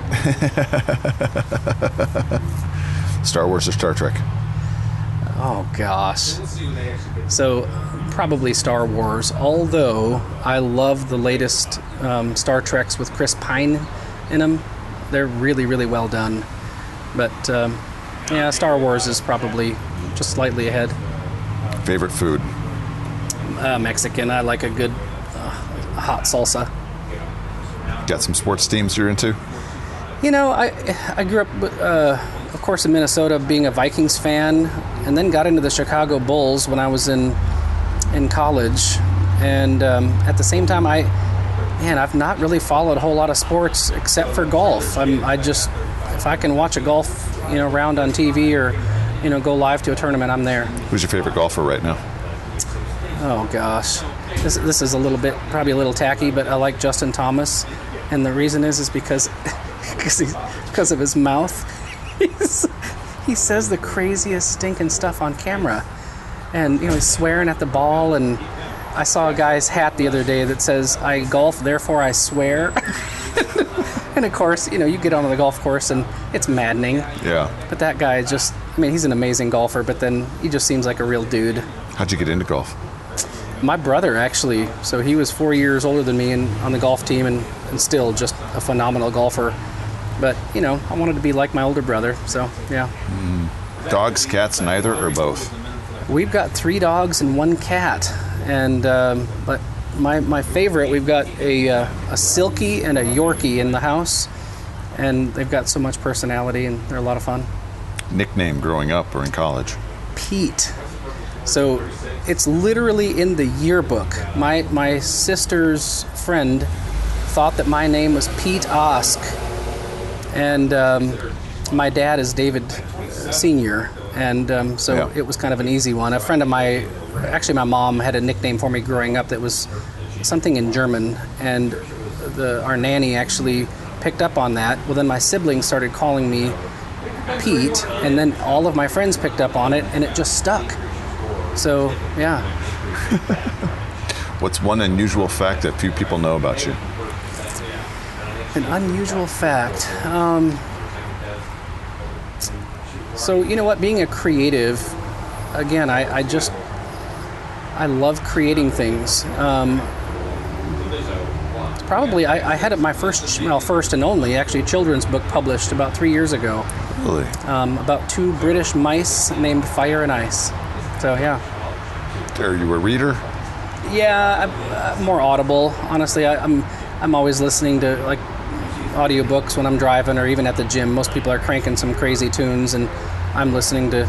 Star Wars or Star Trek? Oh, gosh. So, probably Star Wars, although I love the latest Star Treks with Chris Pine in them. They're really, really well done. But, Star Wars is probably just slightly ahead. Favorite food? Mexican. I like a good hot salsa. Got some sports teams you're into? I grew up, of course, in Minnesota, being a Vikings fan, and then got into the Chicago Bulls when I was in college. And at the same time, I've not really followed a whole lot of sports except for golf. If I can watch a golf, round on TV or, go live to a tournament, I'm there. Who's your favorite golfer right now? Oh gosh, this is probably a little tacky, but I like Justin Thomas, and the reason is because of his mouth. he says the craziest stinking stuff on camera. And, he's swearing at the ball. And I saw a guy's hat the other day that says, "I golf, therefore I swear." And of course, you get onto the golf course and it's maddening. Yeah. But that guy he's an amazing golfer, but then he just seems like a real dude. How'd you get into golf? My brother, actually. So he was 4 years older than me and on the golf team and still just a phenomenal golfer. But, I wanted to be like my older brother. So, yeah. Dogs, cats, neither, or both? We've got 3 dogs and 1 cat. And, but my favorite, we've got a Silky and a Yorkie in the house. And they've got so much personality and they're a lot of fun. Nickname growing up or in college? Pete. So it's literally in the yearbook. My sister's friend thought that my name was Pete Osk, and my dad is David Sr., and It was kind of an easy one. A friend of my mom had a nickname for me growing up that was something in German, and our nanny actually picked up on that. Well, then my siblings started calling me Pete, and then all of my friends picked up on it, and it just stuck. So, yeah. What's one unusual fact that few people know about you? An unusual fact. So, you know what? Being a creative, again, I love creating things. Probably, I had my first and only, actually, children's book published about 3 years ago. Really? About 2 British mice named Fire and Ice. So, yeah. Are you a reader? Yeah, I'm more audible. Honestly, I'm always listening to like audiobooks when I'm driving or even at the gym. Most people are cranking some crazy tunes, and I'm listening to,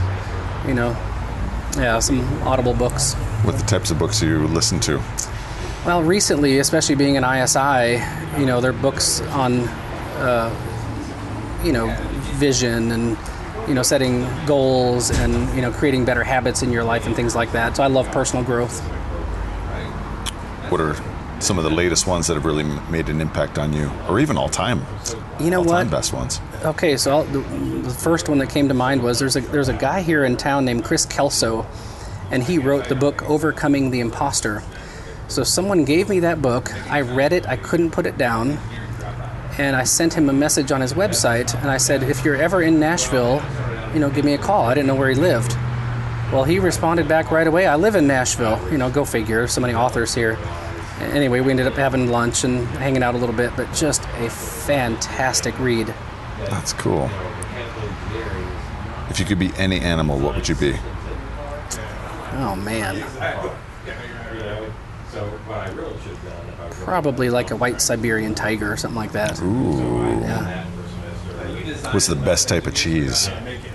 some audible books. What the types of books do you listen to? Well, recently, especially being an ISI, they're books on, vision and setting goals and, creating better habits in your life and things like that. So I love personal growth. What are some of the latest ones that have really made an impact on you, or even all-time? All-time best ones. Okay, so the first one that came to mind was there's a guy here in town named Chris Kelso, and he wrote the book Overcoming the Imposter. So someone gave me that book. I read it. I couldn't put it down. And I sent him a message on his website, and I said, if you're ever in Nashville, give me a call. I didn't know where he lived. Well, he responded back right away, I live in Nashville. Go figure, so many authors here. Anyway, we ended up having lunch and hanging out a little bit, but just a fantastic read. That's cool. If you could be any animal, what would you be? Oh, man. Probably like a white Siberian tiger or something like that. Ooh. Yeah. What's the best type of cheese?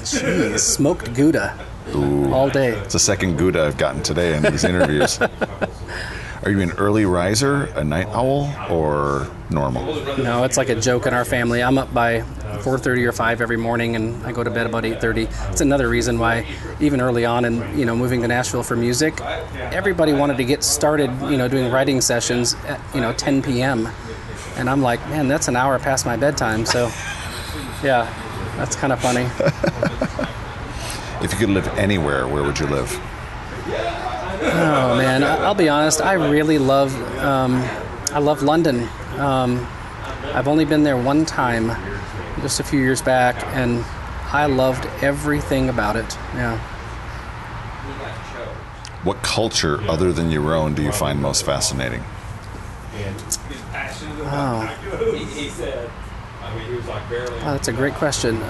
Cheese. Smoked Gouda. Ooh. All day. It's the second Gouda I've gotten today in these interviews. Are you an early riser, a night owl, or normal? No, it's like a joke in our family. I'm up by 4:30 or 5 every morning, and I go to bed about 8:30. It's another reason why, even early on in moving to Nashville for music, everybody wanted to get started, doing writing sessions at 10 p.m. And I'm like, man, that's an hour past my bedtime. So, yeah, that's kind of funny. If you could live anywhere, where would you live? Oh man, I'll be honest. I really love London. I've only been there one time, just a few years back, and I loved everything about it. Yeah. What culture other than your own do you find most fascinating? Oh, that's a great question.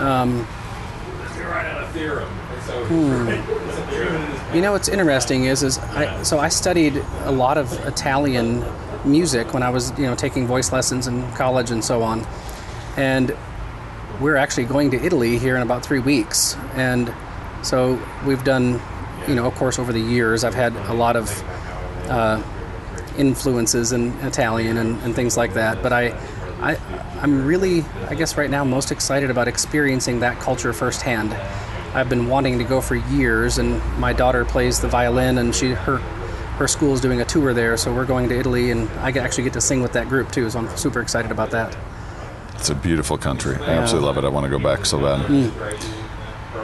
What's interesting is I studied a lot of Italian music when I was taking voice lessons in college and so on, and we're actually going to Italy here in about 3 weeks, and so we've done of course over the years I've had a lot of influences in Italian and things like that, but I'm really, I guess right now, most excited about experiencing that culture firsthand. I've been wanting to go for years, and my daughter plays the violin, and her school is doing a tour there, so we're going to Italy, and I actually get to sing with that group too, so I'm super excited about that. It's a beautiful country. I absolutely love it. I want to go back so bad.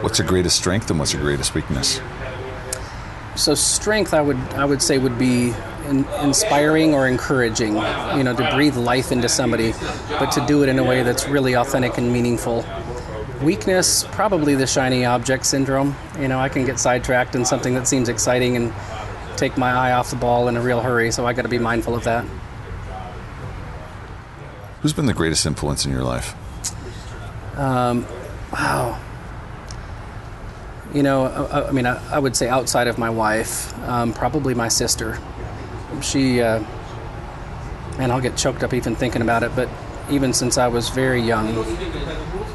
What's your greatest strength and what's your greatest weakness? So strength, I would say, would be inspiring or encouraging, to breathe life into somebody, but to do it in a way that's really authentic and meaningful. Weakness, probably the shiny object syndrome. I can get sidetracked in something that seems exciting and take my eye off the ball in a real hurry, so I got to be mindful of that. Who's been the greatest influence in your life? Wow. I would say outside of my wife, probably my sister. She, I'll get choked up even thinking about it, but even since I was very young,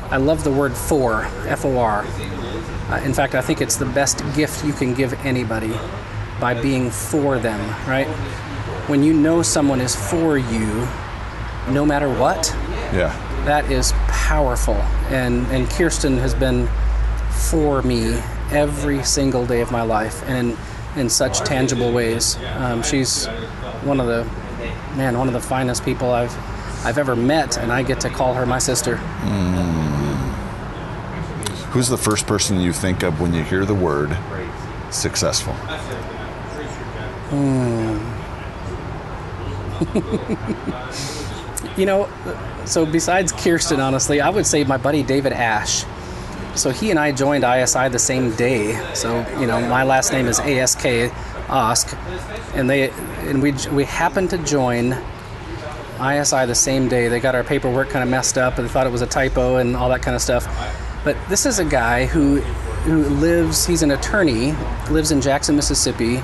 I love the word for, F-O-R. In fact, I think it's the best gift you can give anybody by being for them, right? When you know someone is for you, no matter what, that is powerful. And Kirsten has been for me every single day of my life, and in such tangible ways. She's one of the finest people I've ever met, and I get to call her my sister. Who's the first person you think of when you hear the word successful? So besides Kirsten, honestly, I would say my buddy David Ash. So he and I joined ISI the same day. So, my last name is ASK, Osk, and we happened to join ISI the same day. They got our paperwork kind of messed up, and they thought it was a typo and all that kind of stuff. But this is a guy who lives, he's an attorney, lives in Jackson, Mississippi,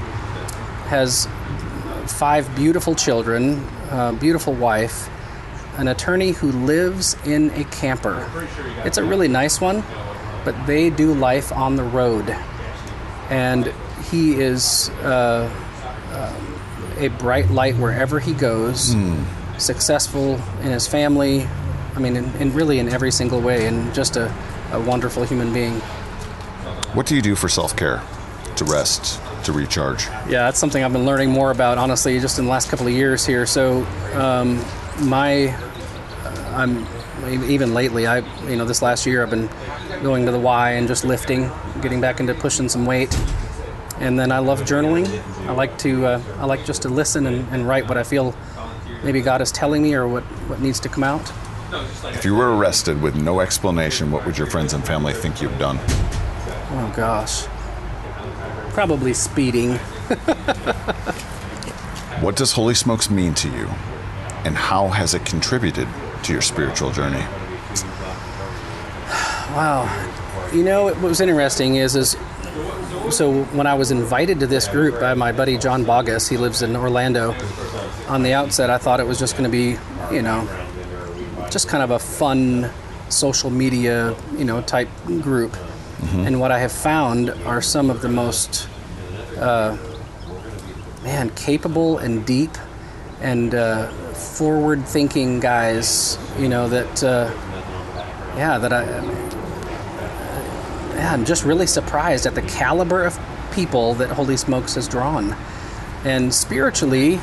has 5 beautiful children, beautiful wife, an attorney who lives in a camper. It's a really nice one, but they do life on the road. And he is a bright light wherever he goes, successful in his family, in really in every single way, and just a wonderful human being. What do you do for self-care, to rest, to recharge? Yeah, that's something I've been learning more about, honestly, just in the last couple of years here. So even lately, this last year I've been going to the Y and just lifting, getting back into pushing some weight. And then I love journaling. I like just to listen and write what I feel maybe God is telling me or what needs to come out. If you were arrested with no explanation, what would your friends and family think you've done? Oh gosh. Probably speeding. What does Holy Smokes mean to you, and how has it contributed to your spiritual journey? Wow. What was interesting is so when I was invited to this group by my buddy John Bogus, he lives in Orlando, on the outset I thought it was just going to be, just kind of a fun social media, type group. Mm-hmm. And what I have found are some of the most, capable and deep and forward-thinking guys, I'm just really surprised at the caliber of people that Holy Smokes has drawn. And spiritually,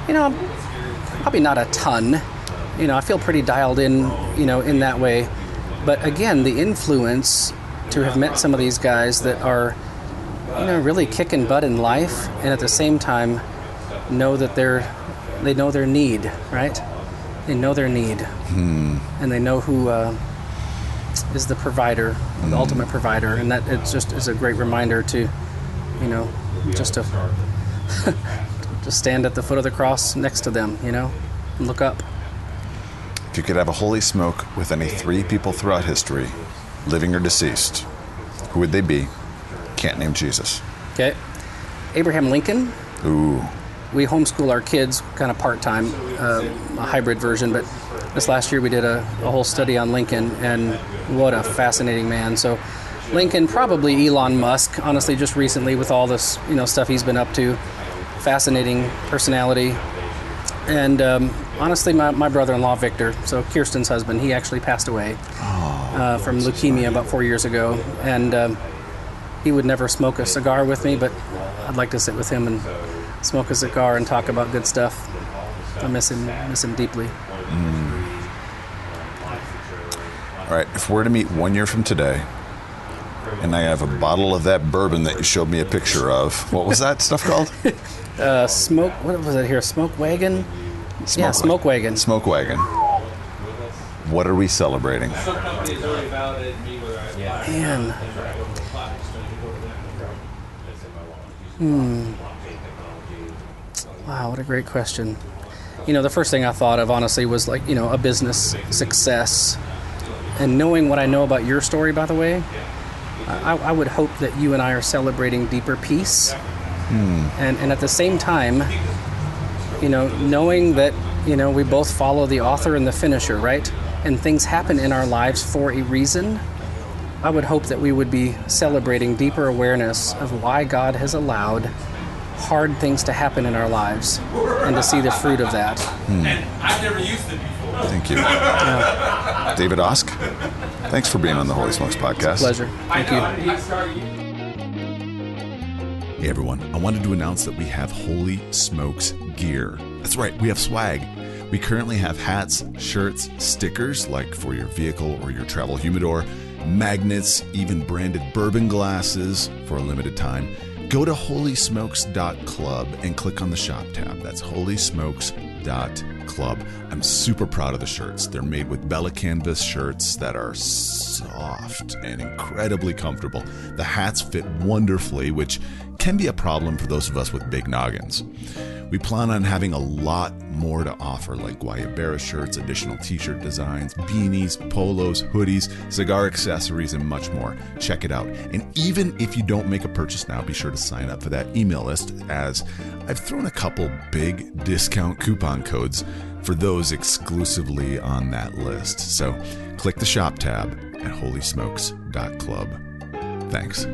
probably not a ton. I feel pretty dialed in, in that way. But again, the influence to have met some of these guys that are, really kicking butt in life, and at the same time know that they know their need, right? They know their need, and they know who is the provider, the ultimate provider, and that it's just is a great reminder to, just to just stand at the foot of the cross next to them, and look up. If you could have a holy smoke with any 3 people throughout history, living or deceased, who would they be? Can't name Jesus. Okay. Abraham Lincoln. Ooh. We homeschool our kids kind of part-time, a hybrid version, but this last year we did a whole study on Lincoln, and what a fascinating man. So Lincoln, probably Elon Musk, honestly, just recently with all this, stuff he's been up to. Fascinating personality. And honestly, my brother-in-law, Victor, so Kirsten's husband, he actually passed away from leukemia about 4 years ago. And he would never smoke a cigar with me, but I'd like to sit with him and smoke a cigar and talk about good stuff. I miss him deeply. All right, if we're to meet 1 year from today, And I have a bottle of that bourbon that you showed me a picture of. What was that stuff called? Smoke. What was it here? Smoke wagon. Smoke wagon. Smoke wagon. What are we celebrating? Man. Wow, what a great question. The first thing I thought of, honestly, was like, a business success. And knowing what I know about your story, by the way, I would hope that you and I are celebrating deeper peace. And at the same time, knowing that, we both follow the author and the finisher, right? And things happen in our lives for a reason. I would hope that we would be celebrating deeper awareness of why God has allowed hard things to happen in our lives and to see the fruit of that. And I've never used it before. Thank you. Yeah. David Osk, thanks for being on the Holy Smokes podcast. Pleasure. Thank you. Hey everyone, I wanted to announce that we have Holy Smokes gear. That's right, we have swag. We currently have hats, shirts, stickers like for your vehicle or your travel humidor, magnets, even branded bourbon glasses for a limited time. Go to holysmokes.club and click on the shop tab. That's holysmokes.club. I'm super proud of the shirts. They're made with Bella canvas shirts that are soft and incredibly comfortable. The hats fit wonderfully, which can be a problem for those of us with big noggins. We plan on having a lot more to offer, like Guayabera shirts, additional t-shirt designs, beanies, polos, hoodies, cigar accessories, and much more. Check it out. And even if you don't make a purchase now, be sure to sign up for that email list, as I've thrown a couple big discount coupon codes for those exclusively on that list. So click the shop tab at holysmokes.club. Thanks.